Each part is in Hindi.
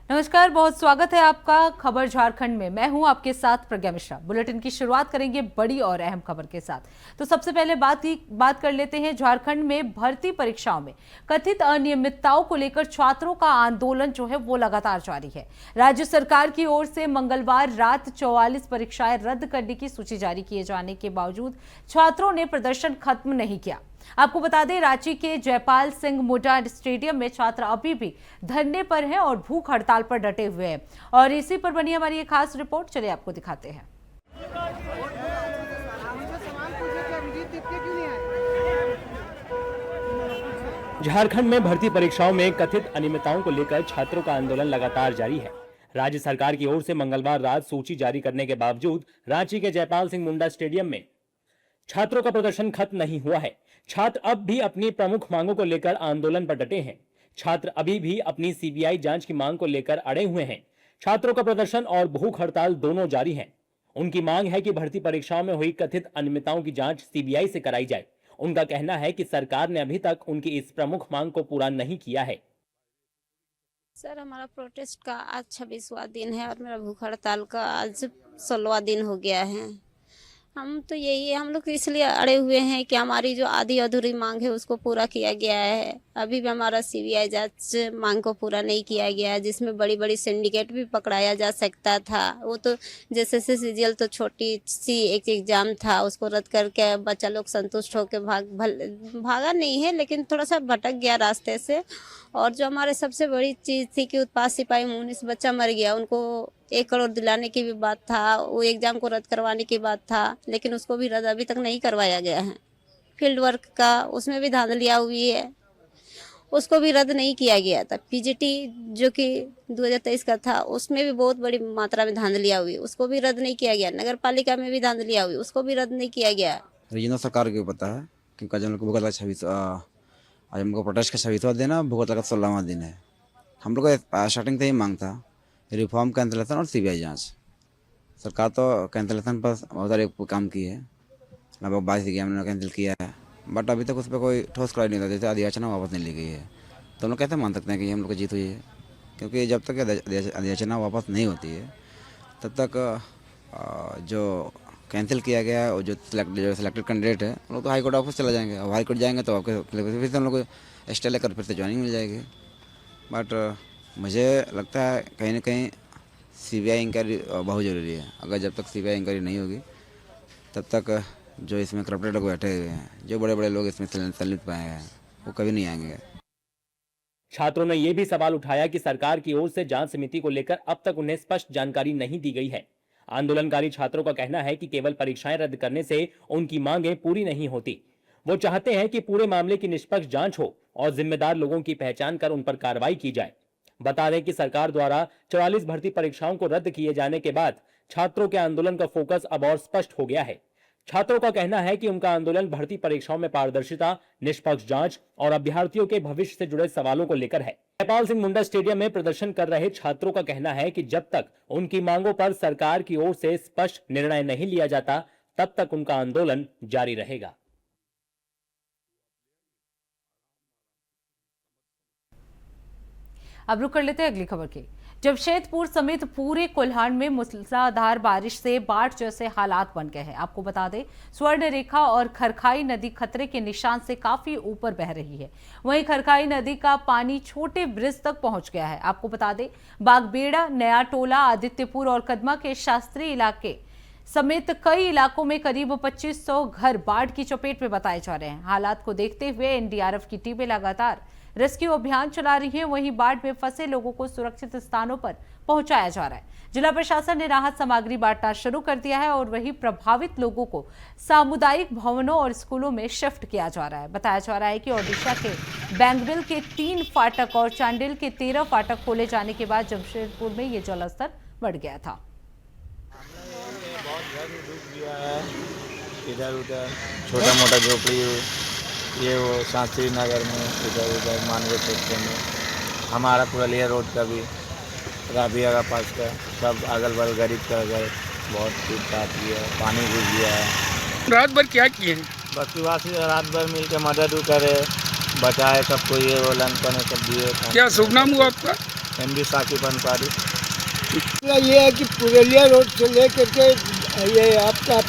नमस्कार, बहुत स्वागत है आपका खबर झारखंड में। मैं हूं आपके साथ प्रज्ञा मिश्रा। बुलेटिन की शुरुआत करेंगे बड़ी और अहम खबर के साथ। तो सबसे पहले बात कर लेते हैं झारखंड में भर्ती परीक्षाओं में कथित अनियमितताओं को लेकर छात्रों का आंदोलन जो है वो लगातार जारी है। राज्य सरकार की ओर से मंगलवार रात 44 परीक्षाएं रद्द करने की सूची जारी किए जाने के बावजूद छात्रों ने प्रदर्शन खत्म नहीं किया। आपको बता दें, रांची के जयपाल सिंह मुंडा स्टेडियम में छात्र अभी भी धरने पर हैं और भूख हड़ताल पर डटे हुए हैं। और इसी पर बनी हमारी एक खास रिपोर्ट, चलिए आपको दिखाते हैं। झारखंड में भर्ती परीक्षाओं में कथित अनियमितताओं को लेकर छात्रों का आंदोलन लगातार जारी है। राज्य सरकार की ओर से मंगलवार रात सूची जारी करने के बावजूद रांची के जयपाल सिंह मुंडा स्टेडियम में छात्रों का प्रदर्शन खत्म नहीं हुआ है। छात्र अब भी अपनी प्रमुख मांगों को लेकर आंदोलन पर डटे हैं। छात्र अभी भी अपनी सीबीआई जांच की मांग को लेकर अड़े हुए हैं। छात्रों का प्रदर्शन और भूख हड़ताल दोनों जारी है। उनकी मांग है कि भर्ती परीक्षाओं में हुई कथित अनियमितताओं की जांच सीबीआई से कराई जाए। उनका कहना है कि सरकार ने अभी तक उनकी इस प्रमुख मांग को पूरा नहीं किया है। सर, हमारा प्रोटेस्ट का आज 26वां दिन है और मेरा भूख हड़ताल का आज 16वां दिन हो गया है। हम तो हम लोग इसलिए अड़े हुए हैं कि हमारी जो आधी अधूरी मांग है उसको पूरा किया गया है। अभी भी हमारा सीबीआई जांच मांग को पूरा नहीं किया गया है, जिसमें बड़ी बड़ी सिंडिकेट भी पकड़ाया जा सकता था। वो तो जैसे सीजीएल तो छोटी सी एक एग्जाम था, उसको रद्द करके बच्चा लोग संतुष्ट होकर भागा नहीं है, लेकिन थोड़ा सा भटक गया रास्ते से। और जो हमारे सबसे बड़ी चीज़ थी कि उत्पाद सिपाही 19 बच्चा मर गया, उनको 1 करोड़ दिलाने की भी बात था, वो एग्जाम को रद्द करवाने की बात था, लेकिन उसको भी रद्द अभी तक नहीं करवाया गया है। फील्ड वर्क का उसमें भी धांधलियाँ हुई है, उसको भी रद्द नहीं किया गया था। पीजीटी जो कि 2023 का था, उसमें भी बहुत बड़ी मात्रा में धांधलियाँ हुई, उसको भी रद्द नहीं किया गया। नगर पालिका में भी धांधलियाँ हुई, उसको भी रद्द नहीं किया गया। रीजनल सरकार को पता है, क्योंकि आज हम लोग को भुगत आज हमको प्रोटेस्ट का 26वां दिन है, भुगत का 16वां दिन है। हम लोग का स्टार्टिंग से ही मांग था रिफॉर्म, कैंसिलेशन और सीबीआई जांच। सरकार तो कैंसिलेशन पर बहुत सारे काम की है, लगभग 22 एग्जाम ने कैंसिल किया है, बट अभी तक उस पर कोई ठोस कार्रवाई नहीं था। जैसे अधियाचना वापस नहीं ली गई है, तो हम लोग कैसे मान सकते हैं कि हम लोग की जीत हुई है? क्योंकि जब तक अधियाचना वापस नहीं होती है तब तक जो कैंसिल किया गया है और जो सिलेक्टेड कैंडिडेट है वो लोग तो हाई कोर्ट ऑफिस चला जाएंगे। अब हाई कोर्ट जाएंगे तो आपके फिर से हम लोग को स्टे लेकर फिर से ज्वाइनिंग मिल जाएगी। बट मुझे लगता है कहीं ना कहीं सीबीआई इंक्वायरी बहुत ज़रूरी है। अगर जब तक सीबीआई इंक्वायरी नहीं होगी तब तक जो इसमें करप्टेड लोग बैठे हुए हैं, जो बड़े बड़े लोग इसमें संलिप्त पाए हैं, वो कभी नहीं आएंगे। छात्रों ने यह भी सवाल उठाया कि सरकार की ओर से जांच समिति को लेकर अब तक उन्हें स्पष्ट जानकारी नहीं दी गई है। आंदोलनकारी छात्रों का कहना है कि केवल परीक्षाएं रद्द करने से उनकी मांगें पूरी नहीं होती। वो चाहते हैं कि पूरे मामले की निष्पक्ष जांच हो और जिम्मेदार लोगों की पहचान कर उन पर कार्रवाई की जाए। बता दें कि सरकार द्वारा 44 भर्ती परीक्षाओं को रद्द किए जाने के बाद छात्रों के आंदोलन का फोकस अब और स्पष्ट हो गया है। छात्रों का कहना है कि उनका आंदोलन भर्ती परीक्षाओं में पारदर्शिता, निष्पक्ष जांच और अभ्यर्थियों के भविष्य से जुड़े सवालों को लेकर है। जयपाल सिंह मुंडा स्टेडियम में प्रदर्शन कर रहे छात्रों का कहना है कि जब तक उनकी मांगों पर सरकार की ओर से स्पष्ट निर्णय नहीं लिया जाता, तब तक उनका आंदोलन जारी रहेगा। अब रुक कर लेते हैं अगली खबर की। जमशेदपुर समेत पूरे कोल्हान में मूसलाधार बारिश से बाढ़ जैसे हालात बन गए हैं। आपको बता दें, स्वर्ण रेखा और खरखाई नदी खतरे के निशान से काफी ऊपर बह रही है। वहीं खरखाई नदी का पानी छोटे ब्रिज तक पहुंच गया है। आपको बता दें, बागबेड़ा, नया टोला, आदित्यपुर और कदमा के शास्त्री इलाके समेत कई इलाकों में करीब 2500 घर बाढ़ की चपेट में बताए जा रहे हैं। हालात को देखते हुए एनडीआरएफ की टीमें लगातार रेस्क्यू अभियान चला रही है। वहीं बाढ़ में फंसे लोगों को सुरक्षित स्थानों पर पहुंचाया जा रहा है। जिला प्रशासन ने राहत सामग्री बांटना शुरू कर दिया है और वहीं प्रभावित लोगों को सामुदायिक भवनों और स्कूलों में शिफ्ट किया जा रहा है। बताया जा रहा है कि ओडिशा के बैंगविल के 3 फाटक और चांडिल के 13 फाटक खोले जाने के बाद जमशेदपुर में ये जलस्तर बढ़ गया था। बहुत घर डूब गया है, इधर उधर छोटा मोटा झोपड़ी, ये वो शास्त्री नगर में, इधर उधर मानवे क्षेत्र में, हमारा पुरलिया रोड का भी, राबिया का पास का, सब अगल बगल गरीब का घर बहुत टूट टाट गया, पानी घुस गया है। रात भर क्या किए? बस्तीवासी रात भर मिल के मदद करे, बचाए सबको, ये वो लंच पानी सब दिए। क्या शुभ नाम हुआ आपका? MD साकिब अंसारी। मसला ये है कि पुरलिया रोड से लेकर के ये आपका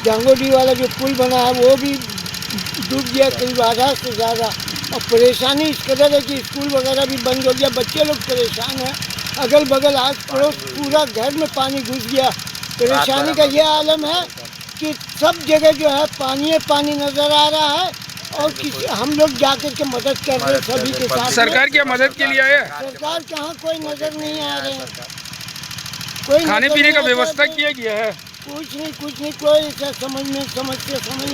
जांगोडी वाला जो पुल बना है वो भी डूब गया करीब आधा से ज़्यादा। और परेशानी इस कदर है कि स्कूल वगैरह भी बंद हो गया, बच्चे लोग परेशान हैं। अगल बगल आस पड़ोस पूरा घर में पानी घुस गया। परेशानी का ये आलम है कि सब जगह जो है पानी नज़र आ रहा है। और किसी हम लोग जाकर के मदद कर रहे हैं सभी के साथ। सरकार क्या मदद के लिए आया? सरकार कहाँ कोई नज़र नहीं आ रहे हैं। कोई खाने नज़र पीने का नहीं आता व्यवस्था है। किया गया है? कुछ नहीं कोई ऐसा समझ में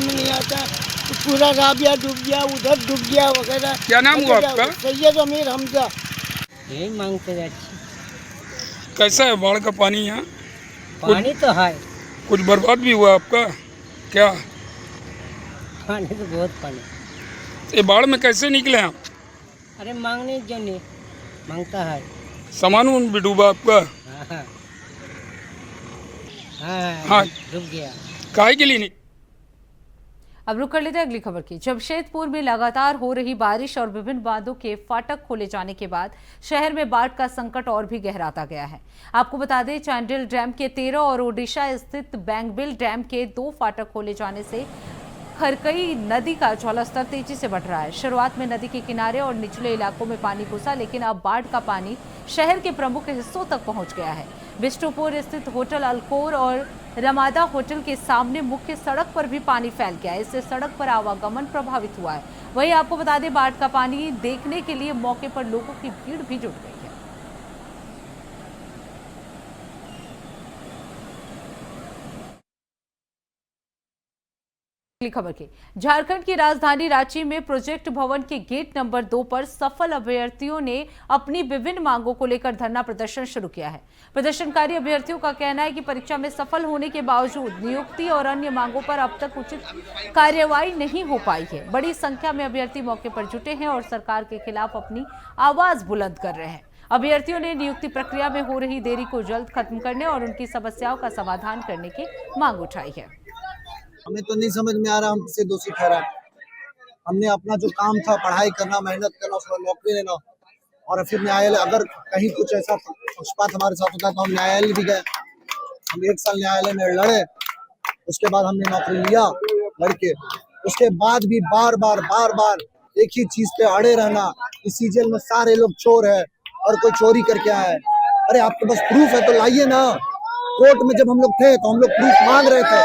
नहीं आता। तो पूरा राबिया डूब गया, उधर डूब गया वगैरह। क्या नाम हुआ आपका? सैयद अमीर हमजा। यही मांगते हैं। कैसा है बाढ़ का पानी यहाँ? पानी तो है, कुछ बर्बाद भी हुआ आपका क्या? पानी तो बहुत पानी। ये बाढ़ में कैसे निकले आप? अरे मांगने जो नहीं मांगता है। सामान उन भी डूबा आपका? हाँ हाँ। डूब गया। काहे के लिए नहीं? अब रुक कर लेते हैं अगली खबर की। जमशेदपुर में लगातार हो रही बारिश और विभिन्न बांधों के फाटक खोले जाने के बाद शहर में बाढ़ का संकट और भी गहराता गया है। आपको बता दें, चांडिल डैम के 13 और ओडिशा स्थित बैंगबिल डैम के 2 फाटक खोले जाने से खरकई नदी का जलस्तर तेजी से बढ़ रहा है। शुरुआत में नदी के किनारे और निचले इलाकों में पानी घुसा, लेकिन अब बाढ़ का पानी शहर के प्रमुख हिस्सों तक पहुंच गया है। बिष्टुपुर स्थित होटल अल्कोर और रमादा होटल के सामने मुख्य सड़क पर भी पानी फैल गया है। इससे सड़क पर आवागमन प्रभावित हुआ है। वहीं आपको बता दें, बाढ़ का पानी देखने के लिए मौके पर लोगों की भीड़ भी जुट गई है। अगली खबर की। झारखंड की राजधानी रांची में प्रोजेक्ट भवन के गेट नंबर 2 पर सफल अभ्यर्थियों ने अपनी विभिन्न मांगों को लेकर धरना प्रदर्शन शुरू किया है। प्रदर्शनकारी अभ्यर्थियों का कहना है कि परीक्षा में सफल होने के बावजूद नियुक्ति और अन्य मांगों पर अब तक उचित कार्यवाही नहीं हो पाई है। बड़ी संख्या में अभ्यर्थी मौके पर जुटे हैं और सरकार के खिलाफ अपनी आवाज बुलंद कर रहे हैं। अभ्यर्थियों ने नियुक्ति प्रक्रिया में हो रही देरी को जल्द खत्म करने और उनकी समस्याओं का समाधान करने की मांग उठाई है। हमें तो नहीं समझ में आ रहा हम किसे दोषी ठहराएं। हमने अपना जो काम था, पढ़ाई करना, मेहनत करना, उसके बाद नौकरी लेना, और फिर न्यायालय अगर कहीं कुछ ऐसा पक्षपात हमारे साथ होता है तो हम न्यायालय भी गए। हम 1 साल न्यायालय में लड़े, उसके बाद हमने नौकरी लिया लड़के। उसके बाद भी बार बार एक ही चीज पे अड़े रहना कि सीजीएल में सारे लोग चोर है और कोई चोरी करके आया है। अरे आपके पास प्रूफ है तो लाइए ना। कोर्ट में जब हम लोग थे तो हम लोग प्रूफ मांग रहे थे,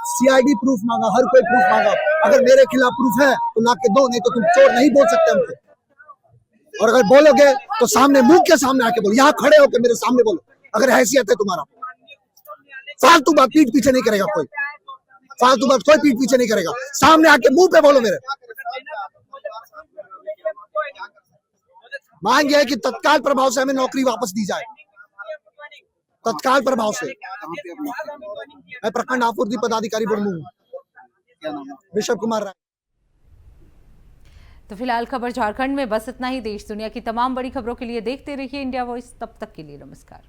सीआईडी प्रूफ मांगा, हर कोई प्रूफ मांगा। अगर मेरे खिलाफ प्रूफ है तो ला के दो, नहीं तो तुम चोर नहीं बोल सकते हमको। और अगर बोलोगे तो सामने, मुंह के सामने आके बोलो, यहाँ खड़े होकर मेरे सामने बोलो अगर हैसियत है तुम्हारा। फालतू बात पीठ पीछे नहीं करेगा कोई, फालतू बात कोई पीठ पीछे नहीं करेगा। सामने आके मुंह पे बोलो मेरे। मांग यह है कि तत्काल प्रभाव से हमें नौकरी वापस दी जाए, तत्काल प्रभाव से। मैं प्रखंड आपूर्ति पदाधिकारी बर्मू हूँ, ऋषभ कुमार राय। तो फिलहाल खबर झारखंड में बस इतना ही। देश दुनिया की तमाम बड़ी खबरों के लिए देखते रहिए इंडिया वॉइस। तब तक के लिए नमस्कार।